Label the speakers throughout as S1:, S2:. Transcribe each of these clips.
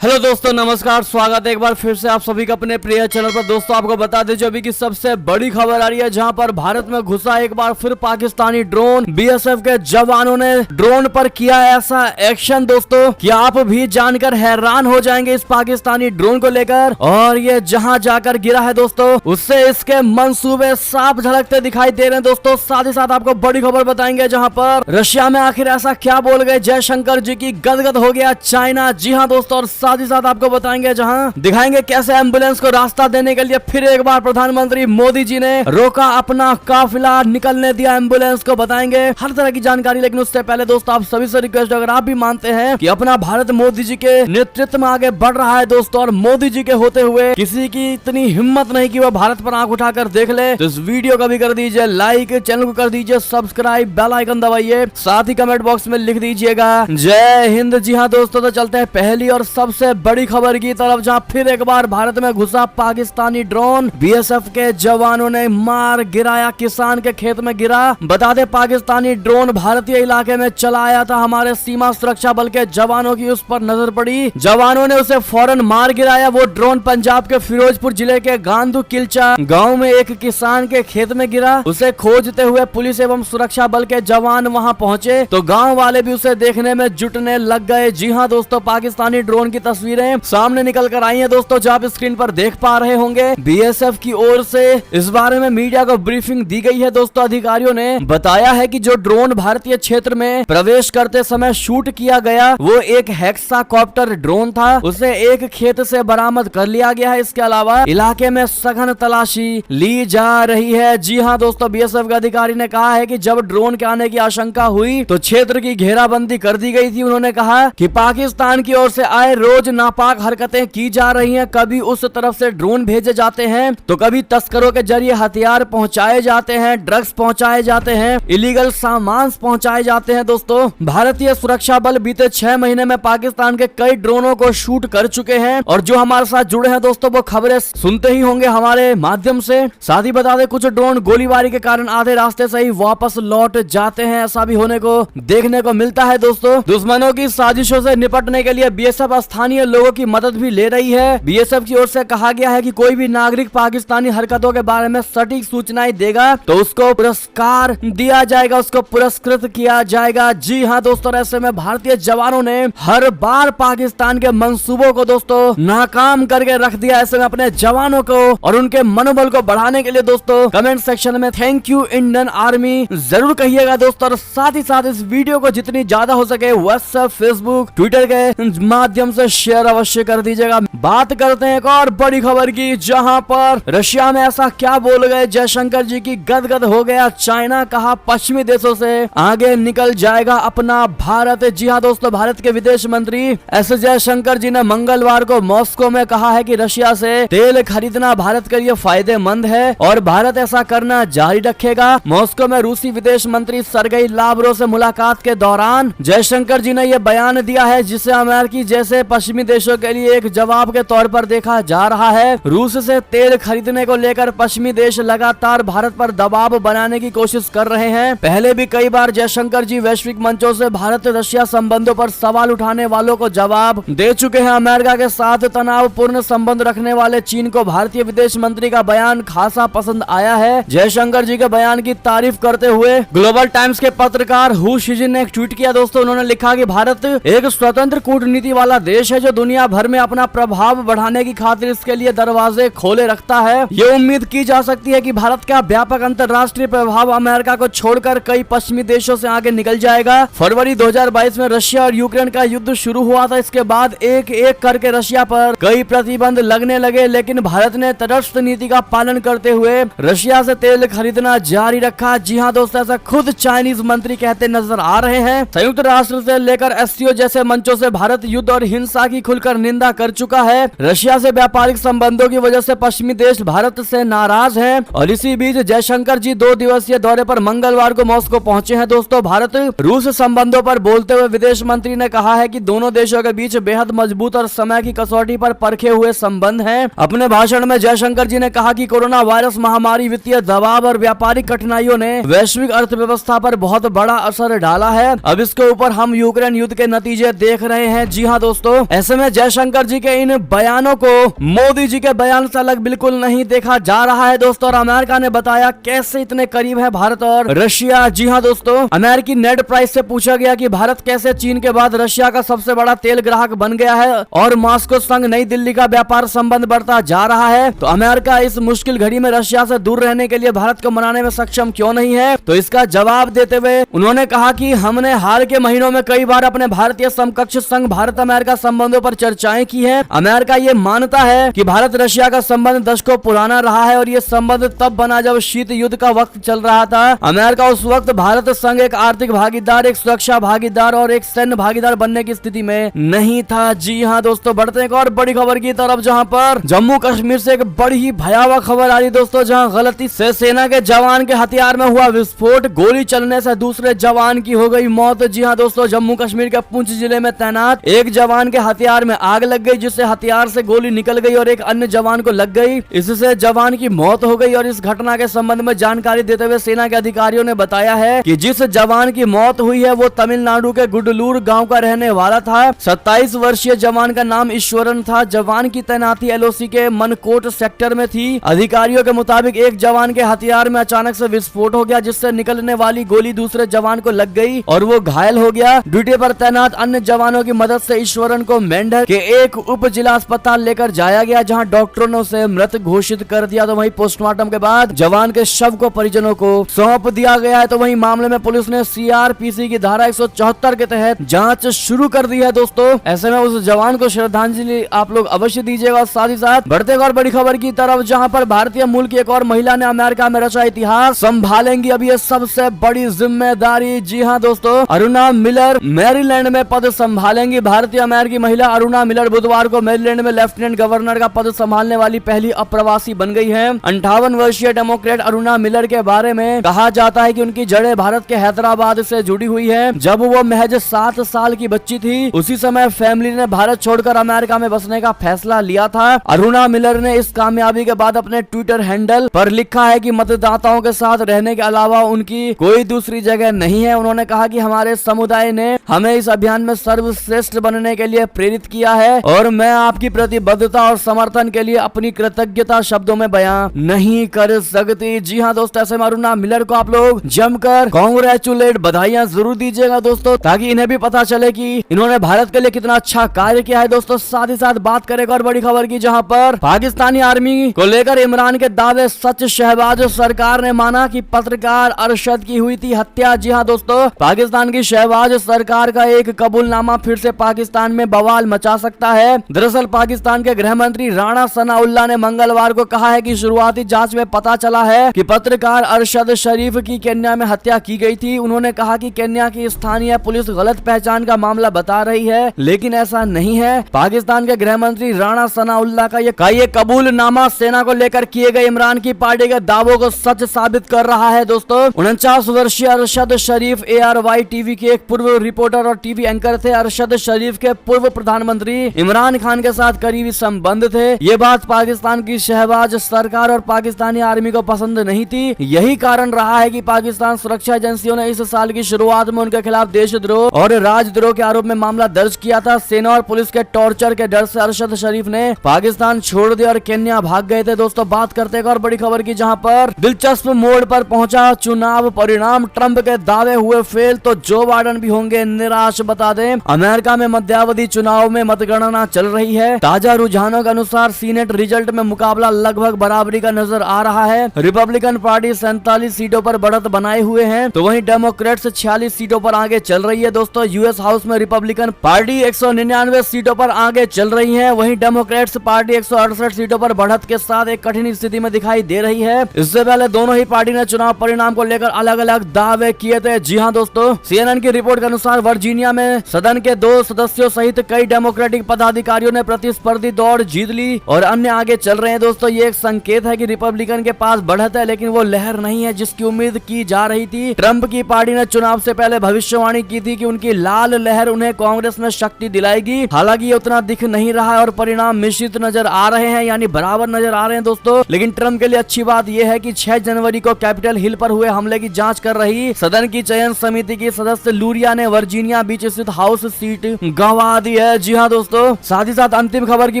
S1: Hello दोस्तों, नमस्कार। स्वागत है एक बार फिर से आप सभी का अपने प्रिय चैनल पर। दोस्तों, आपको बता दें जो अभी की सबसे बड़ी खबर आ रही है, जहां पर भारत में घुसा एक बार फिर पाकिस्तानी ड्रोन। बीएसएफ के जवानों ने ड्रोन पर किया ऐसा एक्शन दोस्तों कि आप भी जानकर हैरान हो जाएंगे इस पाकिस्तानी ड्रोन को लेकर। और ये जहां जाकर गिरा है दोस्तों, उससे इसके मंसूबे साफ झलकते दिखाई दे रहे हैं दोस्तों। साथ ही साथ आपको बड़ी खबर बताएंगे, जहाँ पर रशिया में आखिर ऐसा क्या बोल गए जयशंकर जी की गदगद हो गया चाइना। जी हाँ दोस्तों, और साथ ही साथ आपको बताएंगे, जहां दिखाएंगे कैसे एम्बुलेंस को रास्ता देने के लिए फिर एक बार प्रधानमंत्री मोदी जी ने रोका अपना काफिला, निकलने दिया एम्बुलेंस को। बताएंगे हर तरह की जानकारी। लेकिन उससे पहले दोस्तों, आप सभी से रिक्वेस्ट, अगर आप भी मानते हैं कि अपना भारत मोदी जी के नेतृत्व में आगे बढ़ रहा है दोस्तों, और मोदी जी के होते हुए किसी की इतनी हिम्मत नहीं कि वह भारत पर आंख उठाकर देख ले, तो इस वीडियो को भी कर दीजिए लाइक, चैनल को कर दीजिए सब्सक्राइब, बेल आइकन दबाइए, साथ ही कमेंट बॉक्स में लिख दीजिएगा जय हिंद। जी हाँ दोस्तों, तो चलते हैं पहली और सबसे बड़ी खबर की तरफ, जहां फिर एक बार भारत में घुसा पाकिस्तानी ड्रोन। बीएसएफ के जवानों ने मार गिराया, किसान के खेत में गिरा। बता दे, पाकिस्तानी ड्रोन भारतीय इलाके में चला आया था। हमारे सीमा सुरक्षा बल के जवानों की उस पर नजर पड़ी, जवानों ने उसे फौरन मार गिराया। वो ड्रोन पंजाब के फिरोजपुर जिले के गांधू किलचा गाँव में एक किसान के खेत में गिरा। उसे खोजते हुए पुलिस एवं सुरक्षा बल के जवान वहां पहुंचे, तो गाँव वाले भी उसे देखने में जुटने लग गए। जी हाँ दोस्तों, पाकिस्तानी ड्रोन की तस्वीरें सामने निकल कर आई हैं दोस्तों, जो आप स्क्रीन पर देख पा रहे होंगे। बीएसएफ की ओर से इस बारे में मीडिया को ब्रीफिंग दी गई है दोस्तों। अधिकारियों ने बताया है कि जो ड्रोन भारतीय क्षेत्र में प्रवेश करते समय शूट किया गया, वो एक हेक्साकॉप्टर ड्रोन था। उसे एक खेत से बरामद कर लिया गया है। इसके अलावा इलाके में सघन तलाशी ली जा रही है। जी हाँ दोस्तों, बीएसएफ के अधिकारी ने कहा है कि जब ड्रोन के आने की आशंका हुई तो क्षेत्र की घेराबंदी कर दी गई थी। उन्होंने कहा कि पाकिस्तान की ओर से आए रोज नापाक हरकतें की जा रही हैं। कभी उस तरफ से ड्रोन भेजे जाते हैं, तो कभी तस्करों के जरिए हथियार पहुंचाए जाते हैं, ड्रग्स पहुंचाए जाते हैं, इलीगल सामान पहुंचाए जाते हैं। दोस्तों, भारतीय सुरक्षा बल बीते 6 महीने में पाकिस्तान के कई ड्रोनों को शूट कर चुके हैं। और जो हमारे साथ जुड़े हैं दोस्तों, वो खबरें सुनते ही होंगे हमारे माध्यम से। साथ ही बता दें, कुछ ड्रोन गोलीबारी के कारण आधे रास्ते से ही वापस लौट जाते हैं। ऐसा भी होने को देखने को मिलता है दोस्तों। दुश्मनों की साजिशों से निपटने के लिए बीएसएफ स्थानीय लोगों की मदद भी ले रही है। बीएसएफ की ओर से कहा गया है कि कोई भी नागरिक पाकिस्तानी हरकतों के बारे में सटीक सूचनाएं देगा तो उसको पुरस्कार दिया जाएगा, उसको पुरस्कृत किया जाएगा। जी हाँ दोस्तों, ऐसे में भारतीय जवानों ने हर बार पाकिस्तान के मंसूबों को दोस्तों नाकाम करके रख दिया। ऐसे में अपने जवानों को और उनके मनोबल को बढ़ाने के लिए दोस्तों कमेंट सेक्शन में थैंक यू इंडियन आर्मी जरूर कहिएगा दोस्तों। और साथ ही साथ इस वीडियो को जितनी ज्यादा हो सके व्हाट्सएप, फेसबुक, ट्विटर के माध्यम से शेयर अवश्य कर दीजिएगा। बात करते हैं एक और बड़ी खबर की, जहां पर रशिया में ऐसा क्या बोल गए जयशंकर जी की गदगद हो गया चाइना। कहा पश्चिमी देशों से आगे निकल जाएगा अपना भारत। जी हाँ दोस्तों, भारत के विदेश मंत्री एस जयशंकर जी ने मंगलवार को मॉस्को में कहा है कि रशिया से तेल खरीदना भारत के लिए फायदेमंद है और भारत ऐसा करना जारी रखेगा। मॉस्को में रूसी विदेश मंत्री सर्गेई लावरोव से मुलाकात के दौरान जयशंकर जी ने यह बयान दिया है, जिसे अमेरिकी जैसे पश्चिमी देशों के लिए एक जवाब के तौर पर देखा जा रहा है। रूस से तेल खरीदने को लेकर पश्चिमी देश लगातार भारत पर दबाव बनाने की कोशिश कर रहे हैं। पहले भी कई बार जयशंकर जी वैश्विक मंचों से भारत रशिया संबंधों पर सवाल उठाने वालों को जवाब दे चुके हैं। अमेरिका के साथ तनावपूर्ण संबंध रखने वाले चीन को भारतीय विदेश मंत्री का बयान खासा पसंद आया है। जयशंकर जी के बयान की तारीफ करते हुए ग्लोबल टाइम्स के पत्रकार हु शिजिन ने एक ट्वीट किया दोस्तों। उन्होंने लिखा कि भारत एक स्वतंत्र कूटनीति वाला देश है, जो दुनिया भर में अपना प्रभाव बढ़ाने की खातिर इसके लिए दरवाजे खोले रखता है। ये उम्मीद की जा सकती है कि भारत का व्यापक अंतर्राष्ट्रीय प्रभाव अमेरिका को छोड़कर कई पश्चिमी देशों से आगे निकल जाएगा। फरवरी 2022 में रशिया और यूक्रेन का युद्ध शुरू हुआ था। इसके बाद एक एक करके रशिया पर कई प्रतिबंध लगने लगे, लेकिन भारत ने तटस्थ नीति का पालन करते हुए रशिया से तेल खरीदना जारी रखा। जी हाँ दोस्तों, ऐसा खुद चाइनीज मंत्री कहते नजर आ रहे हैं। संयुक्त राष्ट्र से लेकर एससीओ जैसे मंचों से भारत युद्ध और हिंसा की खुलकर निंदा कर चुका है। रशिया से व्यापारिक संबंधों की वजह से पश्चिमी देश भारत से नाराज हैं। और इसी बीच जयशंकर जी 2 दिवसीय दौरे पर मंगलवार को मॉस्को पहुंचे हैं दोस्तों। भारत रूस संबंधों पर बोलते हुए विदेश मंत्री ने कहा है कि दोनों देशों के बीच बेहद मजबूत और समय की कसौटी पर परखे हुए संबंध हैं। अपने भाषण में जयशंकर जी ने कहा कि कोरोना वायरस महामारी, वित्तीय दबाव और व्यापारिक कठिनाइयों ने वैश्विक अर्थव्यवस्था पर बहुत बड़ा असर डाला है। अब इसके ऊपर हम यूक्रेन युद्ध के नतीजे देख रहे हैं। जी हाँ दोस्तों, ऐसे में जयशंकर जी के इन बयानों को मोदी जी के बयान से अलग बिल्कुल नहीं देखा जा रहा है दोस्तों। और अमेरिका ने बताया कैसे इतने करीब है भारत और रशिया। जी हाँ दोस्तों, अमेरिकी नेट प्राइस से पूछा गया कि भारत कैसे चीन के बाद रशिया का सबसे बड़ा तेल ग्राहक बन गया है और मॉस्को संग नई दिल्ली का व्यापार संबंध बढ़ता जा रहा है, तो अमेरिका इस मुश्किल घड़ी में रशिया से दूर रहने के लिए भारत को मनाने में सक्षम क्यों नहीं है। तो इसका जवाब देते हुए उन्होंने कहा कि हमने हाल के महीनों में कई बार अपने भारतीय समकक्ष संघ भारत अमेरिका संबंधों पर चर्चाएं की है। अमेरिका ये मानता है कि भारत रशिया का संबंध दशकों पुराना रहा है और ये संबंध तब बना जब शीत युद्ध का वक्त चल रहा था। अमेरिका उस वक्त भारत संग एक आर्थिक भागीदार, एक सुरक्षा भागीदार और एक सैन्य भागीदार बनने की स्थिति में नहीं था। जी हाँ दोस्तों, बढ़ते एक और बड़ी खबर की तरफ, जहां पर जम्मू कश्मीर से एक बड़ी ही भयावह खबर आ रही दोस्तों, जहां गलती से सेना के जवान के हथियार में हुआ विस्फोट, गोली चलने से दूसरे जवान की हो गई मौत। जी हाँ दोस्तों, जम्मू कश्मीर के पुंछ जिले में तैनात एक जवान के हथियार में आग लग गई, जिससे हथियार से गोली निकल गई और एक अन्य जवान को लग गई। इससे जवान की मौत हो गई। और इस घटना के संबंध में जानकारी देते हुए सेना के अधिकारियों ने बताया है कि जिस जवान की मौत हुई है वो तमिलनाडु के गुडलूर गांव का रहने वाला था। 27 वर्षीय जवान का नाम ईश्वरन था। जवान की तैनाती एलओसी के मनकोट सेक्टर में थी। अधिकारियों के मुताबिक एक जवान के हथियार में अचानक से विस्फोट हो गया, जिससे निकलने वाली गोली दूसरे जवान को लग गई और वो घायल हो गया। ड्यूटी पर तैनात अन्य जवानों की मदद से ईश्वरन को मेंढर के एक उप जिला अस्पताल लेकर जाया गया, जहां डॉक्टरों ने उसे मृत घोषित कर दिया। तो वहीं पोस्टमार्टम के बाद जवान के शव को परिजनों को सौंप दिया गया है। तो वहीं मामले में पुलिस ने सीआरपीसी की धारा 174 के तहत जांच शुरू कर दी है दोस्तों। ऐसे में उस जवान को श्रद्धांजलि आप लोग अवश्य दीजिएगा। साथ ही साथ बढ़ते और बड़ी खबर की तरफ, जहां पर भारतीय मूल की एक और महिला ने अमेरिका में रचा इतिहास, संभालेंगी अब ये सबसे बड़ी जिम्मेदारी। जी हाँ दोस्तों, अरुणा मिलर मैरीलैंड में पद संभालेंगी। भारतीय अमेरिकी महिला अरुणा मिलर बुधवार को मैरीलैंड में लेफ्टिनेंट गवर्नर का पद संभालने वाली पहली अप्रवासी बन गई है। 58 वर्षीय डेमोक्रेट अरुणा मिलर के बारे में कहा जाता है कि उनकी जड़ें भारत के हैदराबाद से जुड़ी हुई है। जब वो महज 7 साल की बच्ची थी, उसी समय फैमिली ने भारत छोड़कर अमेरिका में बसने का फैसला लिया था। अरुणा मिलर ने इस कामयाबी के बाद अपने ट्विटर हैंडल पर लिखा है कि मतदाताओं के साथ रहने के अलावा उनकी कोई दूसरी जगह नहीं है। उन्होंने कहा कि हमारे समुदाय ने हमें इस अभियान में सर्वश्रेष्ठ बनने के लिए प्रेरित किया है और मैं आपकी प्रतिबद्धता और समर्थन के लिए अपनी कृतज्ञता शब्दों में बयां नहीं कर सकती। जी हाँ दोस्तों, ऐसे में अरुणा मिलर को आप लोग जमकर कांग्रेचुलेट, बधाइयां जरूर दीजिएगा दोस्तों, ताकि इन्हें भी पता चले कि इन्होंने भारत के लिए कितना अच्छा कार्य किया है दोस्तों। साथ ही साथ बात करेगा और बड़ी खबर की, जहां पर पाकिस्तानी आर्मी को लेकर इमरान के दावे सच, शहबाज सरकार ने माना कि पत्रकार अरशद की हुई थी हत्या। जी हाँ दोस्तों, पाकिस्तान की शहबाज सरकार का एक कबूलनामा फिर से पाकिस्तान में बवाल मचा सकता है। दरअसल पाकिस्तान के गृह मंत्री राणा सनाउल्लाह ने मंगलवार को कहा है कि शुरुआती जांच में पता चला है कि पत्रकार अरशद शरीफ की केन्या में हत्या की गई थी। उन्होंने कहा कि केन्या की स्थानीय पुलिस गलत पहचान का मामला बता रही है, लेकिन ऐसा नहीं है। पाकिस्तान के गृह मंत्री राणा सनाउल्लाह का ये कबूलनामा सेना को लेकर किए गए इमरान की पार्टी के दावों को सच साबित कर रहा है दोस्तों। 49 वर्षीय अरशद शरीफ ARY टीवी के एक पूर्व रिपोर्टर और टीवी एंकर थे। अरशद शरीफ के पूर्व प्रधानमंत्री इमरान खान के साथ करीबी संबंध थे। ये बात पाकिस्तान की शहबाज सरकार और पाकिस्तानी आर्मी को पसंद नहीं थी। यही कारण रहा है कि पाकिस्तान सुरक्षा एजेंसियों ने इस साल की शुरुआत में उनके खिलाफ देशद्रोह और राजद्रोह के आरोप में मामला दर्ज किया था। सेना और पुलिस के टॉर्चर के डर से अरशद शरीफ ने पाकिस्तान छोड़ दिया और केन्या भाग गए थे दोस्तों। बात करते हैं और बड़ी खबर की, जहां पर दिलचस्प मोड़ पर पहुंचा चुनाव परिणाम, ट्रंप के दावे हुए फेल तो जो बाइडेन भी होंगे निराश। बता दें, अमेरिका में मध्यावधि चुनाव में मतगणना चल रही है। ताजा रुझानों के अनुसार सीनेट रिजल्ट में मुकाबला लगभग बराबरी का नजर आ रहा है। रिपब्लिकन पार्टी 47 सीटों पर बढ़त बनाए हुए हैं, तो वहीं डेमोक्रेट्स 46 सीटों पर आगे चल रही है दोस्तों। यूएस हाउस में रिपब्लिकन पार्टी 199 सीटों पर आगे चल रही है, वहीं डेमोक्रेट्स पार्टी 168 सीटों पर बढ़त के साथ एक कठिन स्थिति में दिखाई दे रही है। इससे पहले दोनों ही पार्टी ने चुनाव परिणाम को लेकर अलग अलग दावे किए थे। जी हाँ दोस्तों, CNN की रिपोर्ट के अनुसार वर्जीनिया में सदन के 2 सदस्यों सहित कई डेमोक्रेटिक पदाधिकारियों ने प्रतिस्पर्धी दौड़ जीत ली और अन्य आगे चल रहे हैं दोस्तों। ये एक संकेत है कि रिपब्लिकन के पास बढ़त है, लेकिन वो लहर नहीं है जिसकी उम्मीद की जा रही थी। ट्रंप की पार्टी ने चुनाव से पहले भविष्यवाणी की थी कि उनकी लाल लहर उन्हें कांग्रेस में शक्ति दिलाएगी। हालांकि ये उतना दिख नहीं रहा है और परिणाम मिश्रित नजर आ रहे हैं, यानी बराबर नजर आ रहे हैं दोस्तों। लेकिन ट्रंप के लिए अच्छी बात यह है कि 6 जनवरी को कैपिटल हिल पर हुए हमले की जांच कर रही सदन की चयन समिति की सदस्य लूरिया ने वर्जीनिया बीच स्थित हाउस सीट गंवा दी है। जी हाँ दोस्तों, साथ ही साथ अंतिम खबर की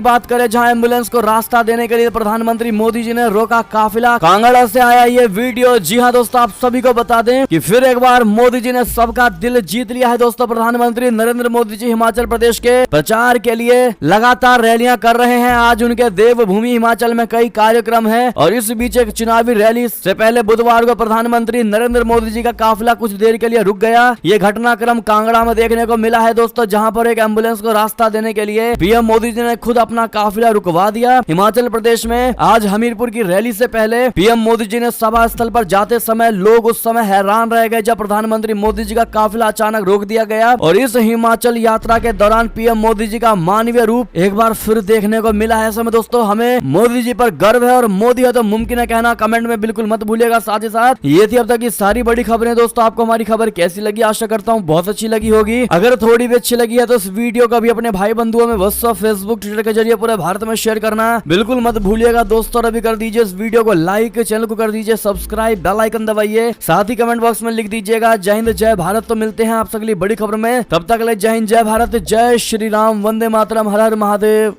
S1: बात करें, जहां एम्बुलेंस को रास्ता देने के लिए प्रधानमंत्री मोदी जी ने रोका काफिला, कांगड़ा से आया ये वीडियो। जी हाँ दोस्तों, आप सभी को बता दें कि फिर एक बार मोदी जी ने सबका दिल जीत लिया है। दोस्तों, प्रधानमंत्री नरेंद्र मोदी जी हिमाचल प्रदेश के प्रचार के लिए लगातार रैलियां कर रहे हैं। आज उनके देवभूमि हिमाचल में कई कार्यक्रम है और इस बीच एक चुनावी रैली से पहले बुधवार को प्रधानमंत्री नरेंद्र मोदी जी का काफिला कुछ देर के लिए रुक गया। ये घटनाक्रम कांगड़ा में देखने को मिला है दोस्तों, जहां पर एक एम्बुलेंस को रास्ता देने के लिए पीएम मोदी जी ने खुद अपना काफिला रुकवा दिया। हिमाचल प्रदेश में आज हमीरपुर की रैली से पहले पीएम मोदी जी ने सभा स्थल पर जाते समय लोग उस समय हैरान रह गए जब प्रधानमंत्री मोदी जी का काफिला अचानक रोक दिया गया और इस हिमाचल यात्रा के दौरान पीएम मोदी जी का मानवीय रूप एक बार फिर देखने को मिला है। ऐसे में दोस्तों, हमें मोदी जी पर गर्व है और मोदी है तो मुमकिन है कहना कमेंट में बिल्कुल मत भूलिएगा। साथ ही साथ ये थी अब तक की सारी बड़ी खबरें। दोस्तों, आपको हमारी खबर कैसी लगी? आशा करता हूँ बहुत अच्छी लगी होगी। अगर थोड़ी भी अच्छी लगी है तो इस वीडियो को भी अपने भाई बंधुओं में व्हाट्सएप, फेसबुक, ट्विटर के जरिए पूरे भारत में शेयर करना बिल्कुल मत भूलिएगा दोस्तों। अभी कर दीजिए इस वीडियो को लाइक, चैनल को कर दीजिए सब्सक्राइब, बेल आइकन दबाइए, साथ ही कमेंट बॉक्स में लिख दीजिएगा जय हिंद जय भारत। तो मिलते हैं आपसे अगली बड़ी खबर में, तब तक ले जय हिंद जय भारत, जय श्री राम, वंदे मातरम, हर हर महादेव।